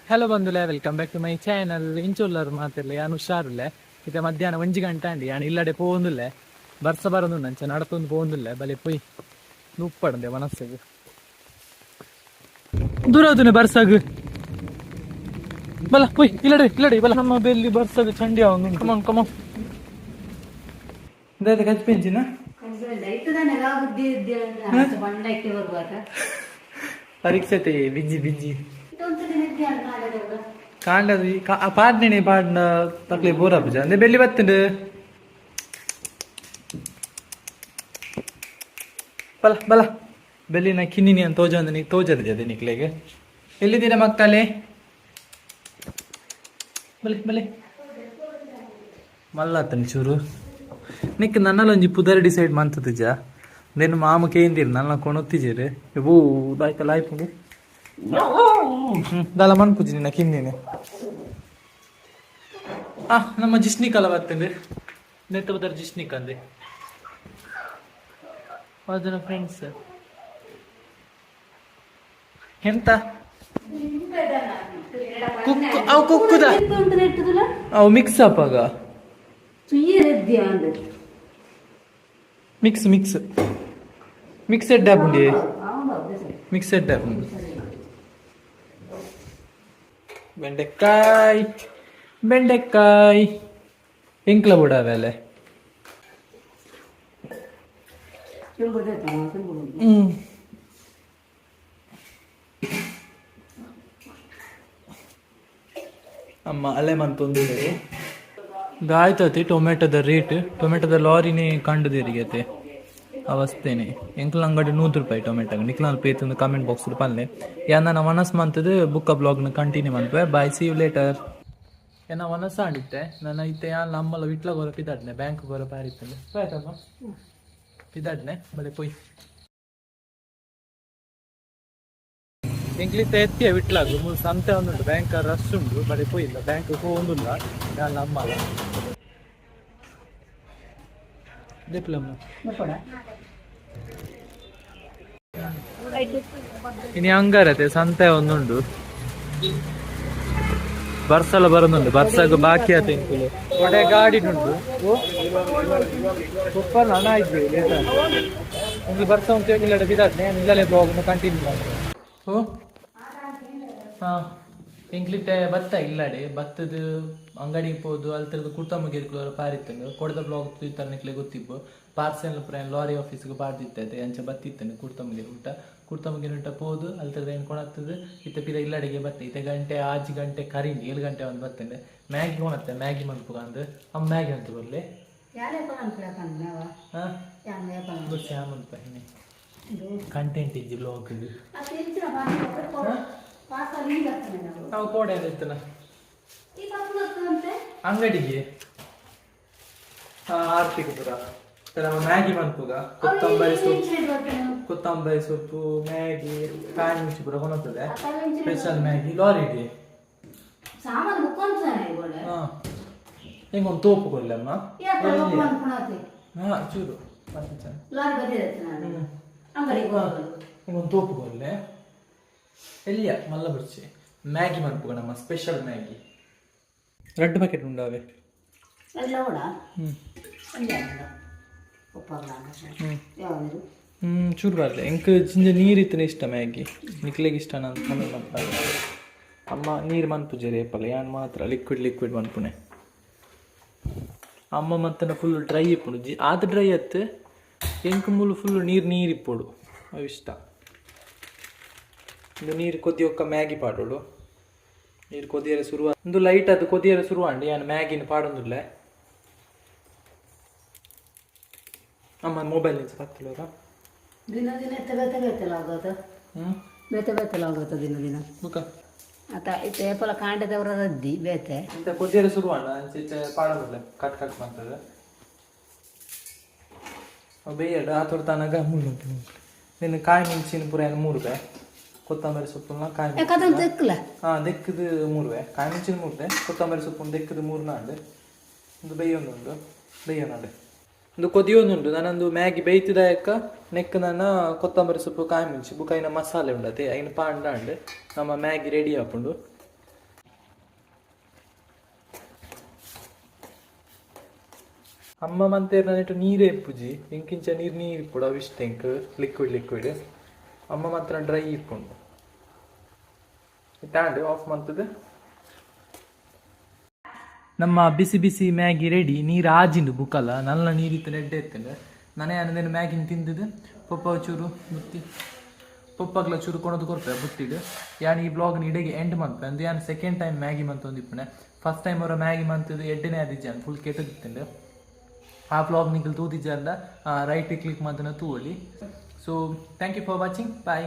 Hello ಬಂಧುಲೆ, welcome back to my channel. ಇಂಚುಲ್ಲರು ಮಾತಿರ್ಲಿ ಯಾನು ಹುಷಾರಿಲ್ಲೆ. ಈಗ ಮಧ್ಯಾಹ್ನ 1 ಗಂಟೆ ಅಂಡಿ ಯಾನು ಇಲ್ಲಡೆ ಪೋಂದುಲ್ಲೆ. ಬರ್ಸ ಬರೋದು ನಂಚ ನಡತೊಂದು ಪೋಂದುಲ್ಲೆ ಬಲೆ ಪೊಯ್ ಉಪ್ಪಡಂದೆ ಮನಸ್ಸಿಗೆ ದೂರವತುನೆ ಬರ್ಸಾಗ ಬಲ ಪೊಯ್ ಇಲ್ಲಡೆ ಬಲ ನಮ್ಮ ಬೆಲ್ಲಿ ಬರ್ಸಾಗ ಚಂಡಿ ಅವನು ಕಮಾನ್ ಕಮಾನ್ ದಾದ ಕಚ್ ಪೆಂಚಿನ ಪರೀಕ್ಷೆ ಬಿಜಿ ಬಿಜಿ ಕಾಂಡದು ಪಾಡ್ನೆ ಪಾಡ್ನ ತಕ್ಲೆ ಬೋರ್ ಆಪುಜ ಅಂದ್ರೆ ಬೆಲ್ಲಿ ಬತ್ತಂಡು ಬಲ ಬಲ ಬೆಲ್ಲಿನ ಕಿನ್ನಿನಿ ಅಂತ ತೋಜಂದು ನೀ ತೋಜದಿದೆ ನಿಕ್ಲೆಗೆ. ಎಲ್ಲಿದ್ದೀರಾ ಮಕ್ಕಳೇ? ಬಲೆ ಬಲೆ ಮಲ್ಲತ್ತನಿ ಚೂರು ನಿಕ್ ನನ್ನಲ್ಲೊಂಜಿ ಪುದರ್ ಡಿಸೈಡ್ ಮಂತತಿಜ ನೆನು ಮಾಮ ಕೇಂದಿರು ನನ್ನ ಕೊಣೊತ್ತಿಜೀರು ಓ ದಾಯ್ತಲ್ಲ ಆಯ್ಪುಂಡು ದಲ ಮನ್ಪುಜಿ ನಿನ್ನ ಕಿನ್ನಿನಿ ನಮ್ಮ ಜಿಸ್ನಿಕಲ್ಲ ಬರ್ತಂದು ನೆತ್ತ ಬದರ್ ಜಿಸ್ನಿಕ್ ಅಂದೆ ಅದನ್ನ ಫ್ರೆಂಡ್ಸ್ ಎಂತ ಕುಕ್ಕು ಅವು ಕುಕ್ಕುದ ಅವು ಮಿಕ್ಸ್ ಅಪ್ ಆಗ ಮಿಕ್ಸೆಡ್ ಡ್ಯಾಬ್ ಉಂಡಿ ಮಿಕ್ಸೆಡ್ ಡ್ಯಾಬ್ ಉಂಡು ಬೆಂಡೆಕಾಯಿ ಎಂಕ್ಲ ಬುಡಾವೆಲೆ ಅಮ್ಮ ಅಲೆ ಮಂತೊಂದುಲ್ಲೆರ್ ಗಾಯ್ತತಿ ಟೊಮೆಟೊದ ರೇಟ್ ಟೊಮೆಟೊದ ಲಾರಿನೇ ಕಂಡುದಿರಿಗತೆ ಅವಸ್ಥೆನೆ ಎಂಕ್ಲ ಅಂಗಡಿ 100 ರೂಪಾಯಿ ಟೊಮೆಟೊ ನಿಕ್ಲಾಲ್ ಪೇತಂದು ಕಮೆಂಟ್ ಬಾಕ್ಸ್ ಪಲ್ಲೆ ಯಾನ ಮನಸ್ ಮಂತದ ಬುಕ್ಕ ಬ್ಲಾಗ್ನ ಕಂಟಿನ್ಯೂ ಮಾಡ್ಪೆ. Bye, see you later. ಏನ ಮನಸ್ಸು ಆಡಿತ್ತೆ ನನ್ನ ಇತ್ತೆ ಯಾನ್ ನಮ್ಮಲ್ಲ ವಿಟ್ಲ ಗೋರ ಪಿದಾಡ್ನೆ ಬ್ಯಾಂಕ್ ಗೋರ ಪಾರಿತ್ತಂದೆ ಆಯ್ತಮ್ಮ ಪಿದಾಡ್ನೆ ಬಲೆ ಪೊಯ್ ಎಂಕ್ಲಿತ್ತ ಎತ್ತಿಯ ವಿಟ್ಲಾಗು ಸಂತೆ ಒಂದುಂಟು ಬ್ಯಾಂಕ್ ರಶ್ ಉಂಡು ಬಲೆ ಪೊಯ್ಯಿಲ್ಲ ಬ್ಯಾಂಕ್ ಹೋಗುದಿಲ್ಲ ಯಾನ್ ನಮ್ಮಲ್ಲ ಡಿಪ್ಲೊಮಾ ಇನಿ ಹಂಗಾರತೆ ಸಂತೆ ಒಂದುಂಡು ಬರ್ಸಲ ಬರೋದುಂಡು ಬರ್ಸಾಗ ಬಾಕಿ ಆತ ಇಂಕುಲು ಒಡೆ ಗಾಡಿ ಉಂಟು ಸೂಪರ್ ಹಣ ಆಯ್ತು ನಿಮ್ಗೆ ಬರ್ಸ ಅಂತ ಇಲ್ಲ ಬಿದ್ದಾನೆ ಇಲ್ಲೇ ಬ್ಲಾಗ್ನ ಕಂಟಿನ್ಯೂ ಮಾಡಿ. ಓ ಹಾಂ ಎಂಕ್ಲಿತ್ತೆ ಭತ್ತ ಇಲ್ಲಡೆ ಭತ್ತದ ಅಂಗಡಿಗೆ ಹೋದು ಅಲ್ತರದ ಕುರ್ತಮಗಿರ್ಕೊಳ್ಳೋರು ಪಾರಿತ್ತಂಗೆ ಕೊಡದ ಬ್ಲಾಗ್ ತನ್ನಕ್ಲೆ ಗೊತ್ತಿಪ್ಪು ಪಾರ್ಸೆಲ್ ಪ್ರಯಾಣ ಲಾರಿ ಆಫೀಸ್ಗೆ ಪಾರ್ದಿತ್ತೈತೆ ಅಂಚೆ ಬತ್ತಿತ್ತಂಗೆ ಕುರ್ತಮಗಿರ ಊಟ ಹೋದು ಅಲ್ತರದ ಏನು ಕೊಣತ್ತದು ಇತ್ತ ಪಿದ ಇಲ್ಲಡೆಗೆ ಬತ್ತೆ ಇತ್ತೆ ಗಂಟೆ 6 ಗಂಟೆ ಕರಿಂಡಿ 7 ಗಂಟೆ ಒಂದು ಬರ್ತಂಡೆ ಮ್ಯಾಗಿ ಕೊಣತ್ತೆ ಮ್ಯಾಗಿ ಮಲ್ಪು ಅಂದು ಅಮ್ಮ ಮ್ಯಾಗಿ ಅಂತ ಬರಲಿ ಕಂಟೆಂಟ್ ಇಜ್ಜಿ ಬ್ಲಾಗ್ ನಾವು ಕೋಡೆ ಇರ್ತನ ಅಂಗಡಿಗೆ ಆರ್ತಿಗೆ ಪುರ ನಮ್ಮ ಮ್ಯಾಗಿ ಮನ್ಪುಗ ಕೊತ್ತಂಬರಿ ಸೊಪ್ಪು ಮ್ಯಾಗಿ ಕಾಯಿ ಮಿರ್ಚಿ ಪುರ ಕೊನತ್ತದೆ ಸ್ಪೆಷಲ್ ಮ್ಯಾಗಿ ಲಾರಿಗೆ ಹೆಂಗೊಂದು ತೋಪು ಕೊಡ್ಲಮ್ಮ ಚೂರು ಹಿಂಗೊಂದು ತೋಪು ಕೊಡ್ಲೆ ಎಲ್ಲಿಯ ಮಲ್ಲ ಬಿಡ್ಚಿ ಮ್ಯಾಗಿ ಮನ್ಪುಗ ನಮ್ಮ ಸ್ಪೆಷಲ್ ಮ್ಯಾಗಿ ರೆಡ್ ಪ್ಯಾಕೆಟ್ ಉಂಡಾವೆ ಚೂರು ಬರಲಿ ಎಂಕ್ ಜಿಂಜ ನೀರಿತ್ತನೆ ಇಷ್ಟ ಮ್ಯಾಗಿ ನಿಕ್ಲೆಗೆ ಇಷ್ಟ ನಾನು ಕಮ್ಮಿ ಮಾಡ್ತಾರೆ ಅಮ್ಮ ನೀರು ಮನ್ಪುಜೆ ರೇಪಲ್ಲ ಯಾನ್ ಮಾತ್ರ ಲಿಕ್ವಿಡ್ ಮನ್ಪುನೆ ಅಮ್ಮ ಮತ್ತನ ಫುಲ್ ಡ್ರೈ ಇಪ್ಪುಡು ಆದ ಡ್ರೈ ಅತ್ತೆ ಎಂಕ್ ಮುಲು ಫುಲ್ ನೀರು ಇಪ್ಪೋಡು ಅವು ಇಷ್ಟ. ಒಂದು ನೀರು ಕೊದ್ದಿಯೊಕ್ಕ ಮ್ಯಾಗಿ ಪಾಡೋಳು ನೀರು ಕೊದಿಯರೆ ಶುರುವ ಒಂದು ಲೈಟ್ ಅದು ಕೊದಿಯರೆ ಶುರುವಾಂಡಿ ನಾನು ಮ್ಯಾಗಿನ ಪಾಡೊಂದುಲ್ಲೆ ಅಮ್ಮ ಮೊಬೈಲ್ ನಿಂಚ ಪತ್ತಲೋರ ದಿನ ದಿನ ಮುಖ ಆತ ಇತ್ತೆ ಏಪಲ ಕಾಂಡದವರ ರದ್ದಿ ಬೇತೆ ಇಂತ ಕೊದಿಯರೆ ಶುರುವಾಂಡ ಪಾಡೋದಿಲ್ಲ ಕಟ್ ಮಾಡ್ತದೆ ಬೇಯಡ ಆತೋರ್ ತನಗ ಮುಳ್ಳುಂಟು ನಿನ್ನ ಕಾಯಿ ಮಿಂಚಿನ ಪುರ 3 ರೂಪಾಯಿ ಕೊತ್ತಂಬರಿ ಸೊಪ್ಪುನ ಕಾಯಿ ದೆಕ್ಕದು 3 ರೂಪಾಯಿ ಕಾಯಿ ಮಿಂಚಿನ 3 ರೂಪಾಯಿ ಕೊತ್ತಂಬರಿ ಸೊಪ್ಪು ದೆಕ್ಕದು 3 ನಾಡು ಒಂದು ಬೇಯೋನಾಡು ಒಂದು ಕೊದಿಯೊಂದುಂಟು ನಾನೊಂದು ಮ್ಯಾಗಿ ಬೇಯ್ತಿದಾಯಕ್ಕ ನೆಕ್ ನನ್ನ ಕೊತ್ತಂಬರಿ ಸೊಪ್ಪು ಕಾಯಿ ಮಿಂಚಿ ಬುಕಾಯಿನ ಮಸಾಲೆ ಉಂಡತೆ ಐನ ಪಾಂಡ ಅಂಡ್ ನಮ್ಮ ಮ್ಯಾಗಿ ರೆಡಿ ಆಪುಂಡು ಅಮ್ಮ ಮಂತೇರ್ ನನ್ನಿಟ್ಟು ನೀರೇ ಇಪ್ಪುಜಿ ಇಂಕಿಂಚ ನೀರು ಇಪ್ಪುಡು ಅವಿಷ್ಟ ಇಂಕ್ ಲಿಕ್ವಿಡ್ ಅಮ್ಮ ಮಾತ್ರ ಡ್ರೈ ಇಪ್ಪುಂಡು ಟ್ಯಾಂಡ್ ಆಫ್ ಮಂತದ ನಮ್ಮ ಬಿಸಿ ಬಿಸಿ ಮ್ಯಾಗಿ ರೆಡಿ ನೀರು ಆಜಿಂಡು ಬುಕ್ಕಲ್ಲ ನಲ್ಲ ನೀರಿತ್ತು ನೆಡ್ಡೆ ಎತ್ತಂಡು ನಾನೇ ಅನ್ನದೇನು ಮ್ಯಾಗಿನ ತಿಂದಿದ್ದು ಪಪ್ಪ ಚೂರು ಬುತ್ತಿ ಪಪ್ಪಗ್ಲ ಚೂರು ಕೊಡೋದು ಕೊಡ್ಪೆ ಬುತ್ತಿಡು ಯಾನ್ ಈ ಬ್ಲಾಗ್ನ ಇಡೆಗೆ ಎಂಡ್ ಮಾಡ್ಪೆ ಅಂದ್ರೆ ಯಾನ್ ಸೆಕೆಂಡ್ ಟೈಮ್ ಮ್ಯಾಗಿ ಮಂತೊಂದಿಪ್ಪುನೆ ಫಸ್ಟ್ ಟೈಮ್ ಅವರ ಮ್ಯಾಗಿ ಮಂತದ್ದು ಎಡ್ಡೆನೇ ಆದಿಜ್ಜಾನ್ ಫುಲ್ ಕೆಟ್ಟದಿತ್ತಂಡು ಆ ಬ್ಲಾಗ್ ನಿಂಗೆ ತೂತಿಜ್ಜಲ್ಲ ರೈಟ್ ಕ್ಲಿಕ್ ಮಾಡ್ತಾನೆ ತೂವಲ್ಲಿ so thank you for watching bye